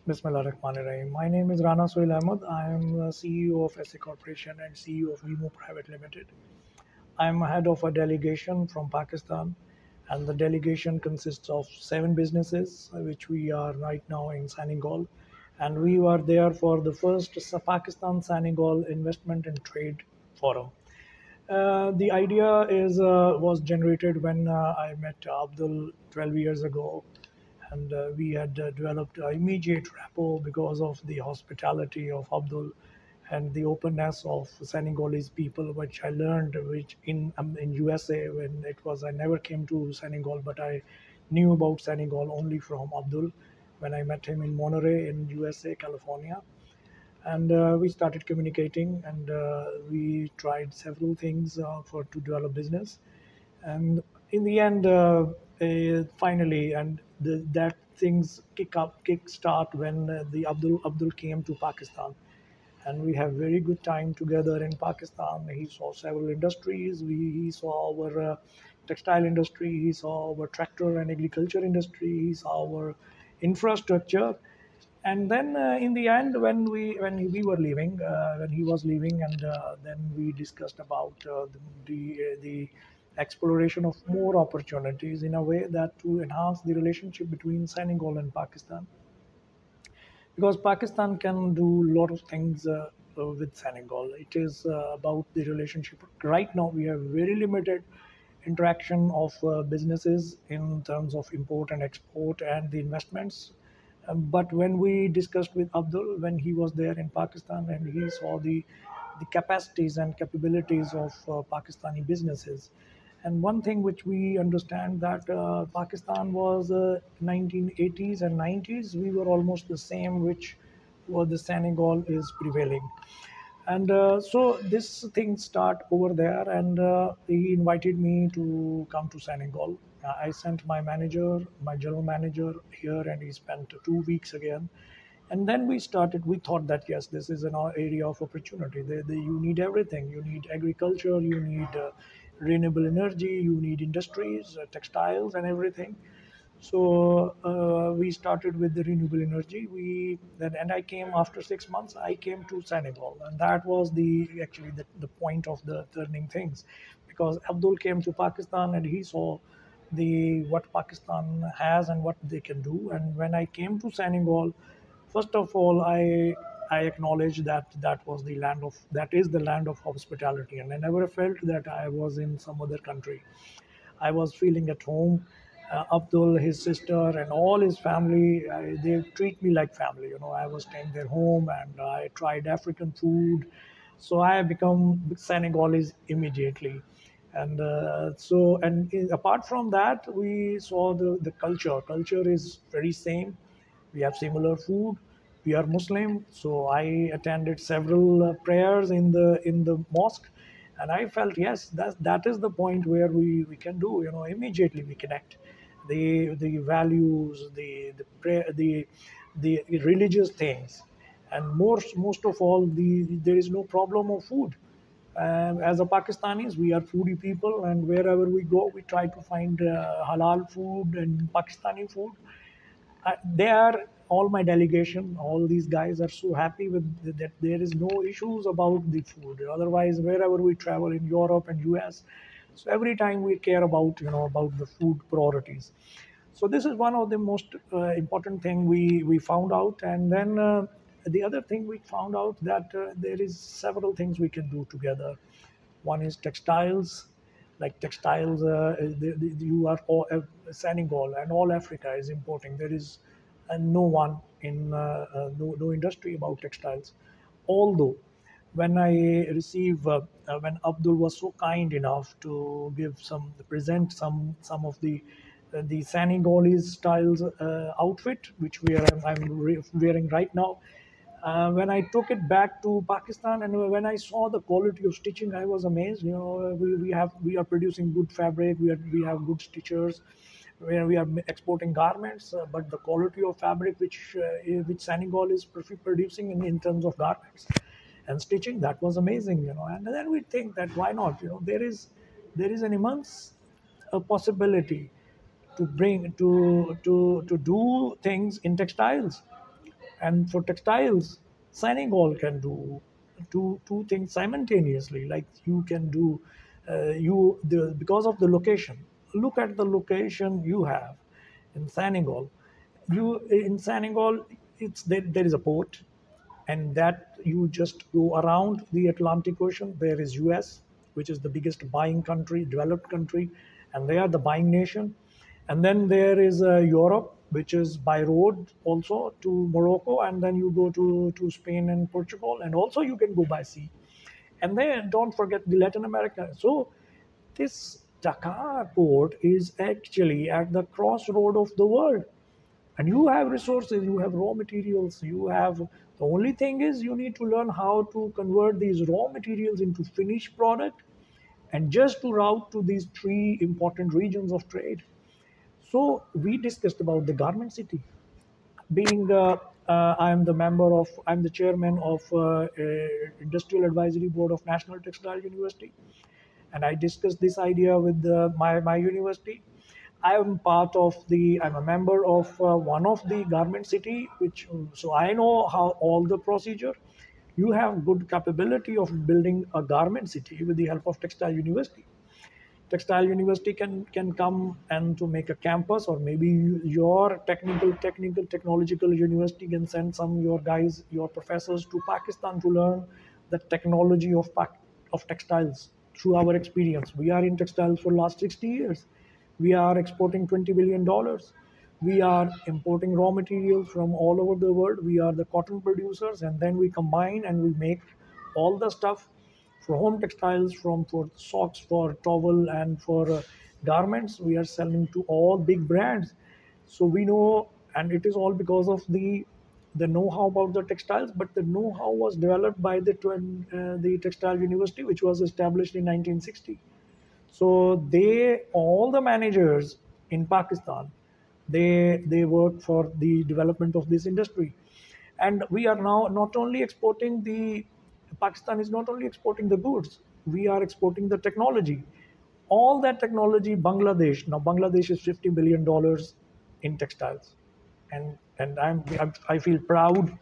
Bismillah Rahman Rahim. My name is Rana Sohail Ahmed. I am the CEO of SA Corporation and CEO of Vimo Private Limited. I am head of a delegation from Pakistan, and the delegation consists of 7 businesses, which we are right now in Senegal. And we were there for the first Pakistan Senegal Investment and Trade Forum. The idea is was generated when I met Abdul 12 years ago, and we had developed immediate rapport because of the hospitality of Abdul and the openness of Senegalese people, which I learned, which in USA when it was I never came to Senegal, but I knew about Senegal only from Abdul when I met him in Monterey in USA, California, and we started communicating, and we tried several things for to develop business, and in the end, finally, and that things kick start when the Abdul came to Pakistan, and we have very good time together in Pakistan. He saw several industries. He saw our textile industry. He saw our tractor and agriculture industry. He saw our infrastructure. And then in the end, when we were leaving, when he was leaving, and then we discussed about the exploration of more opportunities in a way that to enhance the relationship between Senegal and Pakistan, because Pakistan can do a lot of things with Senegal. It is about the relationship. Right now, we have very limited interaction of businesses in terms of import and export and the investments. But when we discussed with Abdul when he was there in Pakistan, and he saw the capacities and capabilities of Pakistani businesses. And one thing which we understand that Pakistan was 1980s and 90s, we were almost the same, which was the Senegal is prevailing. And so this thing start over there, and he invited me to come to Senegal. I sent my manager, my general manager here, and he spent 2 weeks again. And then we started. We thought that yes, this is an area of opportunity. You need everything. You need agriculture. You need renewable energy. You need industries, textiles, and everything. So we started with the renewable energy. We then, and I came after 6 months. I came to Senegal, and that was the point of the turning things, because Abdul came to Pakistan and he saw the what Pakistan has and what they can do. And when I came to Senegal, first of all, I acknowledge that that is the land of hospitality, and I never felt that I was in some other country. I was feeling at home. Abdul, his sister, and all his family, they treat me like family. I was staying their home, and I tried African food. So I have become Senegalese immediately. And apart from that, we saw the culture. Culture is very same. We have similar food. We are Muslim, so I attended several prayers in the mosque, and I felt yes, that is the point where we can do. Immediately we connect the values, the religious things, and most of all, there is no problem of food. As a Pakistanis, we are foodie people, and wherever we go, we try to find halal food and Pakistani food. They are all my delegation. All these guys are so happy with that. There is no issues about the food. Otherwise, wherever we travel in Europe and US, so every time we care about about the food priorities. So this is one of the most important thing we found out. And then the other thing we found out that there is several things we can do together. One is textiles, like textiles. You are all Senegal and all Africa is importing. There is no one in no industry about textiles. Although when I receive when Abdul was so kind enough to give some present some of the Senegalese styles outfit which I'm wearing right now. When I took it back to Pakistan, and when I saw the quality of stitching, I was amazed. We are producing good fabric. We have good stitchers. Where we are exporting garments, but the quality of fabric which Senegal is producing in terms of garments and stitching, that was amazing. And then we think that why not? There is an immense possibility to bring to do things in textiles, And for textiles, Senegal can do two things simultaneously. Like you can do, because of the location. Look at the location you have in Senegal. You in Senegal, there is a port, and that you just go around the Atlantic Ocean. There is US, which is the biggest buying country, developed country, and they are the buying nation. And then there is Europe, which is by road also to Morocco, and then you go to Spain and Portugal, and also you can go by sea. And then don't forget the Latin America. So this Dakar port is actually at the crossroad of the world, and you have resources, you have raw materials, you have, the only thing is you need to learn how to convert these raw materials into finished product, and just to route to these three important regions of trade. So we discussed about the garment city. Being I'm the chairman of Industrial Advisory Board of National Textile University, and I discussed this idea with my university. I'm a member of one of the garment city, which, so I know how all the procedure. You have good capability of building a garment city with the help of Textile University. Textile University can come and to make a campus, or maybe your technical technological university can send some your guys, your professors to Pakistan to learn the technology of textiles through our experience. We are in textiles for last 60 years. We are exporting $20 billion. We are importing raw materials from all over the world. We are the cotton producers, and then we combine and we make all the stuff for home textiles, from for socks, for towel, and for garments. We are selling to all big brands. So we know, and it is all because of the know-how about the textiles. But the know-how was developed by the Textile University, which was established in 1960. So all the managers in Pakistan, they work for the development of this industry. And we are now not only exporting the Pakistan is not only exporting the goods, we are exporting the technology. All that technology, Bangladesh is $50 billion in textiles. And I feel proud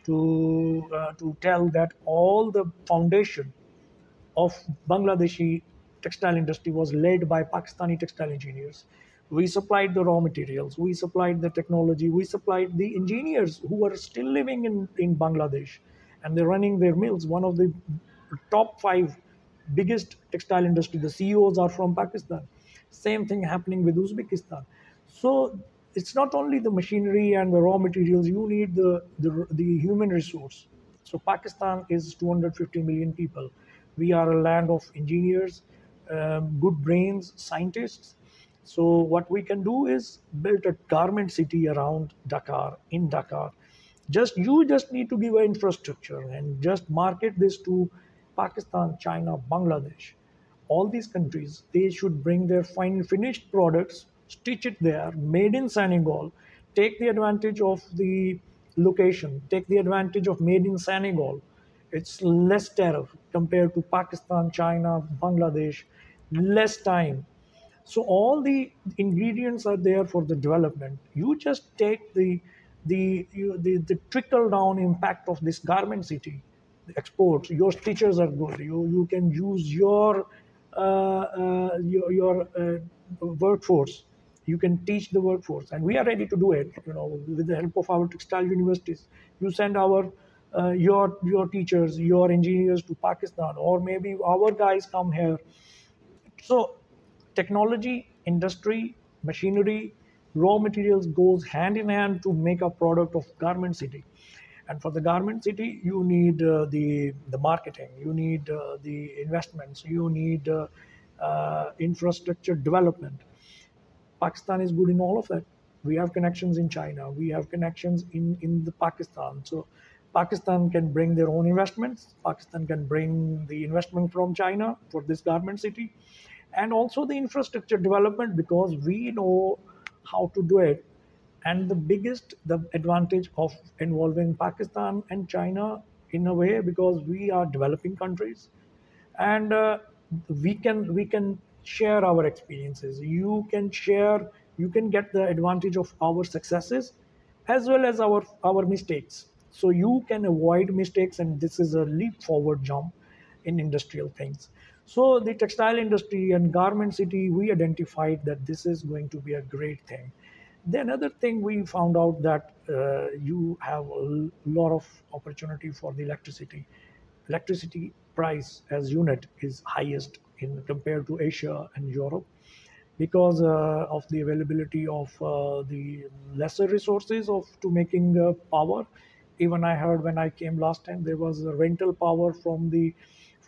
to tell that all the foundation of Bangladeshi textile industry was led by Pakistani textile engineers. We supplied the raw materials, we supplied the technology, we supplied the engineers who are still living in Bangladesh, and they're running their mills. One of the top five biggest textile industry, the CEOs are from Pakistan. Same thing happening with Uzbekistan. So it's not only the machinery and the raw materials, you need the human resource. So Pakistan is 250 million people. We are a land of engineers, good brains, scientists. So what we can do is build a garment city around Dakar, in Dakar. You just need to give an infrastructure and just market this to Pakistan, China, Bangladesh. All these countries, they should bring their fine finished products, stitch it there, made in Senegal, take the advantage of the location, take the advantage of made in Senegal. It's less tariff compared to Pakistan, China, Bangladesh, less time. So all the ingredients are there for the development. You just take the trickle down impact of this garment city, the exports. Your teachers are good. You can use your workforce. You can teach the workforce, and we are ready to do it. With the help of our textile universities, you send your teachers, your engineers to Pakistan, or maybe our guys come here. So technology, industry, machinery, raw materials goes hand in hand to make a product of garment city. And for the garment city, you need the marketing, you need the investments, you need infrastructure development. Pakistan is good in all of that. We have connections in China. We have connections in the Pakistan. So Pakistan can bring their own investments. Pakistan can bring the investment from China for this garment city, and also the infrastructure development, because we know how to do it. And the advantage of involving Pakistan and China in a way, because we are developing countries, and we can share our experiences. You can get the advantage of our successes as well as our mistakes. So you can avoid mistakes, and this is a leap forward jump in industrial things. So the textile industry and garment city, we identified that this is going to be a great thing. The another thing we found out that you have a lot of opportunity for the electricity. Electricity price as unit is highest in compared to Asia and Europe, because of the availability of the lesser resources of to making power. Even I heard when I came last time there was a rental power from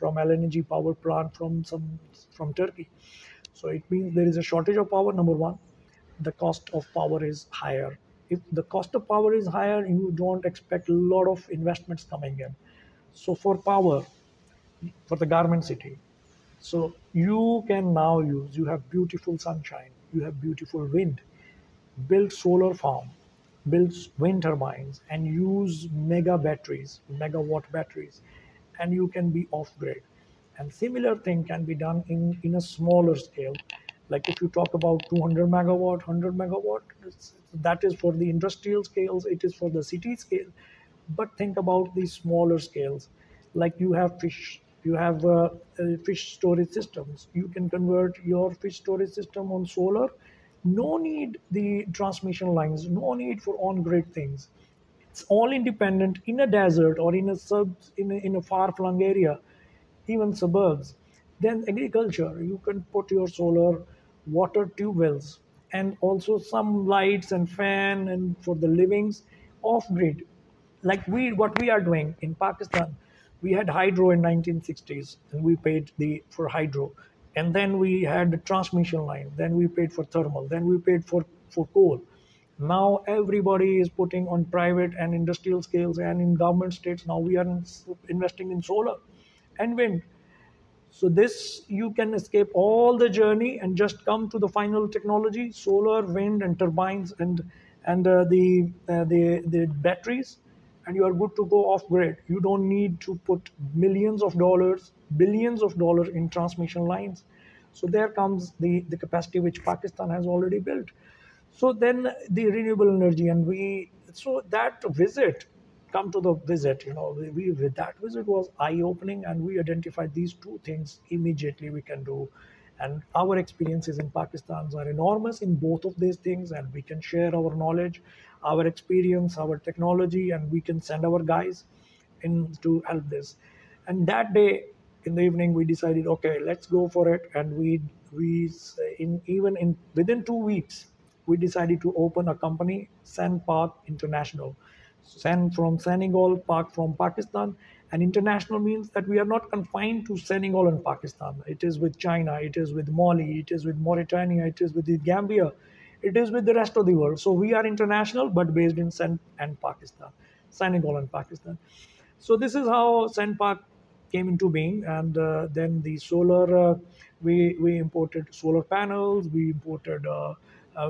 LNG power plant from Turkey. So it means there is a shortage of power. Number one, the cost of power is higher. If the cost of power is higher, you don't expect a lot of investments coming in. So for power, for the garment city, so you can now use, you have beautiful sunshine, you have beautiful wind, build solar farm, build wind turbines, and use mega batteries, megawatt batteries, and you can be off grid. And similar thing can be done in a smaller scale. Like if you talk about 200 megawatt, 100 megawatt, that is for the industrial scales, it is for the city scale. But think about the smaller scales, like you have fish, you have fish storage systems. You can convert your fish storage system on solar. No need the transmission lines, no need for on-grid things. It's all independent in a desert or in a far-flung area, even suburbs. Then agriculture, you can put your solar water tube wells and also some lights and fan and for the livings off grid. Like we what we are doing in Pakistan, we had hydro in 1960s and we paid the for hydro, and then we had the transmission line, then we paid for thermal, then we paid for coal. Now everybody is putting on private and industrial scales, and in government states now we are investing in solar and wind. So this you can escape all the journey and just come to the final technology: solar, wind, and turbines, and the batteries, and you are good to go off grid. You don't need to put millions of dollars, billions of dollars in transmission lines. So there comes the capacity which Pakistan has already built. So then the renewable energy, and we so that visit, come to the visit, we with that visit was eye opening, and we identified these two things immediately we can do. And our experiences in Pakistan are enormous in both of these things, and we can share our knowledge, our experience, our technology, and we can send our guys in to help this. And that day in the evening we decided, okay, let's go for it. And we in even in within 2 weeks we decided to open a company, Sen Park International. Sen from Senegal, Park from Pakistan. And international means that we are not confined to Senegal and Pakistan. It is with China, it is with Mali, it is with Mauritania, it is with the Gambia, it is with the rest of the world. So we are international, but based in Sen and Pakistan, Senegal and Pakistan. So this is how Sandpark came into being, and then the solar. We imported solar panels. We imported.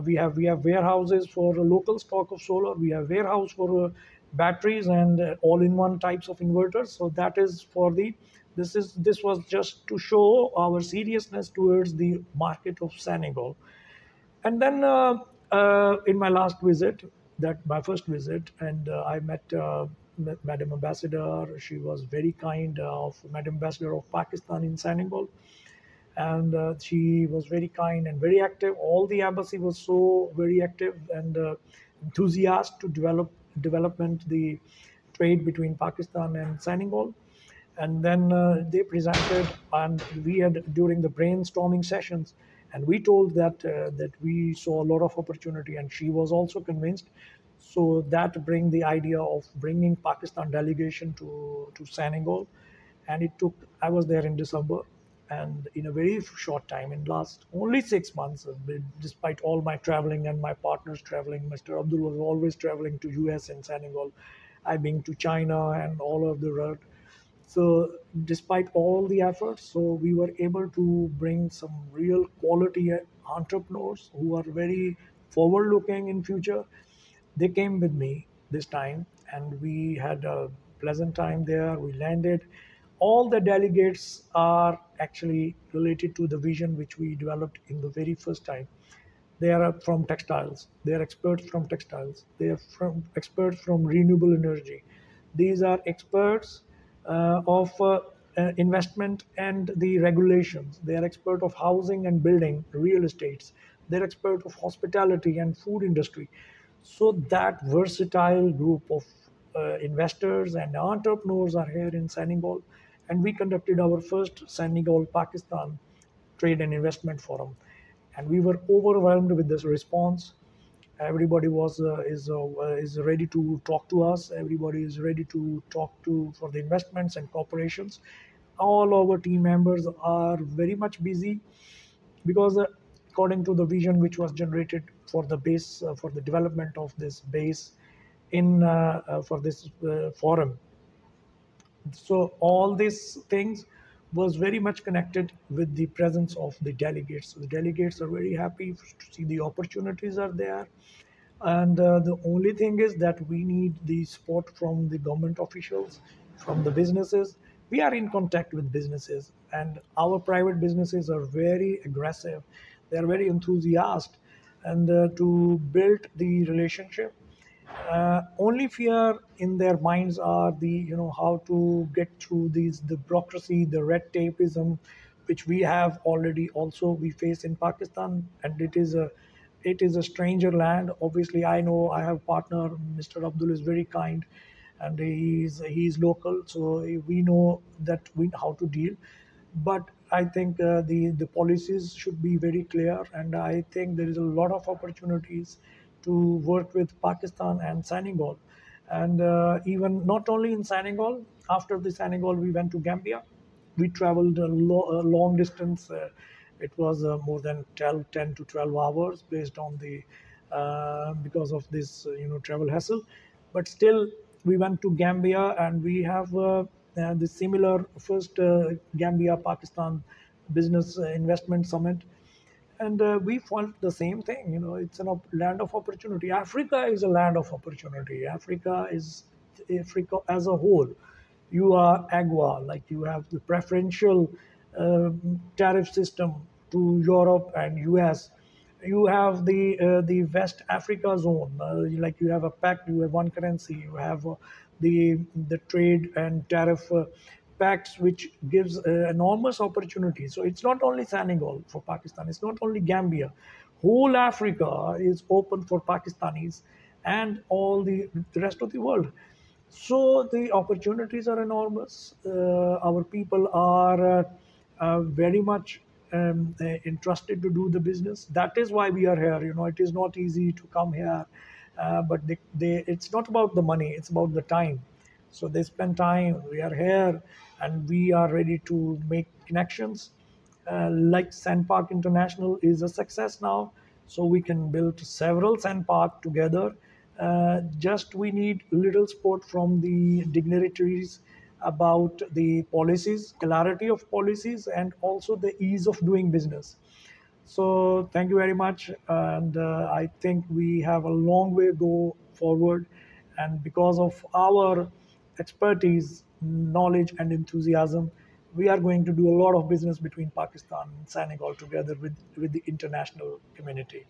We have warehouses for a local stock of solar. We have warehouse for batteries and all-in-one types of inverters. So that is for the. This was just to show our seriousness towards the market of Senegal. And then in my last visit, that my first visit, and I met Madam Ambassador. She was very kind, of Madam Ambassador of Pakistan in Senegal, and she was very kind and very active. All the embassy was so very active and enthusiastic to development the trade between Pakistan and Senegal. And then they presented, and we had during the brainstorming sessions, and we told that we saw a lot of opportunity, and she was also convinced. So that bring the idea of bringing Pakistan delegation to Senegal. And it took, I was there in December, and in a very short time, in last only 6 months, despite all my traveling and my partners traveling, Mr. Abdul was always traveling to US and Senegal, I being to China and all of the road. So despite all the efforts, so we were able to bring some real quality entrepreneurs who are very forward looking in future. They came with me this time, and we had a pleasant time there. We landed. All the delegates are actually related to the vision which we developed in the very first time. They are from textiles. They are experts from textiles. They are from experts from renewable energy. These are experts of investment and the regulations. They are expert of housing and building, real estates. They're expert of hospitality and food industry. So that versatile group of investors and entrepreneurs are here in Senegal, and we conducted our first Senegal Pakistan Trade and Investment Forum, and we were overwhelmed with this response. Everybody is ready to talk to us. Everybody is ready to talk to for the investments and corporations. All our team members are very much busy because according to the vision which was generated for the base for the development of this base in for this forum, so all these things was very much connected with the presence of the delegates. So the delegates are very happy to see the opportunities are there, and the only thing is that we need the support from the government officials, from the businesses. We are in contact with businesses, and our private businesses are very aggressive. They are very enthusiastic, and to build the relationship. Only fear in their minds are the how to get through these the bureaucracy, the red tapeism, which we have already also we face in Pakistan, and it is a stranger land. Obviously, I know I have partner Mr. Abdul is very kind, and he's local, so we know that we how to deal. But I think the policies should be very clear, and I think there is a lot of opportunities to work with Pakistan and Senegal, and even not only in Senegal. After the Senegal, we went to Gambia. We traveled a long distance. It was more than 10 to 12 hours based on the because of this travel hassle, but still we went to Gambia, and we have the similar first Gambia Pakistan business investment summit, and we felt the same thing. It's a land of opportunity. Africa is a land of opportunity. Africa as a whole. You are agua, like you have the preferential tariff system to Europe and US. You have the West Africa zone, like you have a pact, you have one currency, you have the trade and tariff pacts, which gives enormous opportunity. So it's not only Senegal for Pakistan, it's not only Gambia. Whole Africa is open for Pakistanis and all the rest of the world. So the opportunities are enormous. Our people are very much interested to do the business. That is why we are here. It is not easy to come here, but it's not about the money. It's about the time. So they spend time. We are here, and we are ready to make connections. Like Sandpark International is a success now, so we can build several Sandpark together. Just we need little support from the dignitaries about the policies, clarity of policies, and also the ease of doing business. So thank you very much, and I think we have a long way to go forward. And because of our expertise, knowledge, and enthusiasm, we are going to do a lot of business between Pakistan and Senegal together with the international community.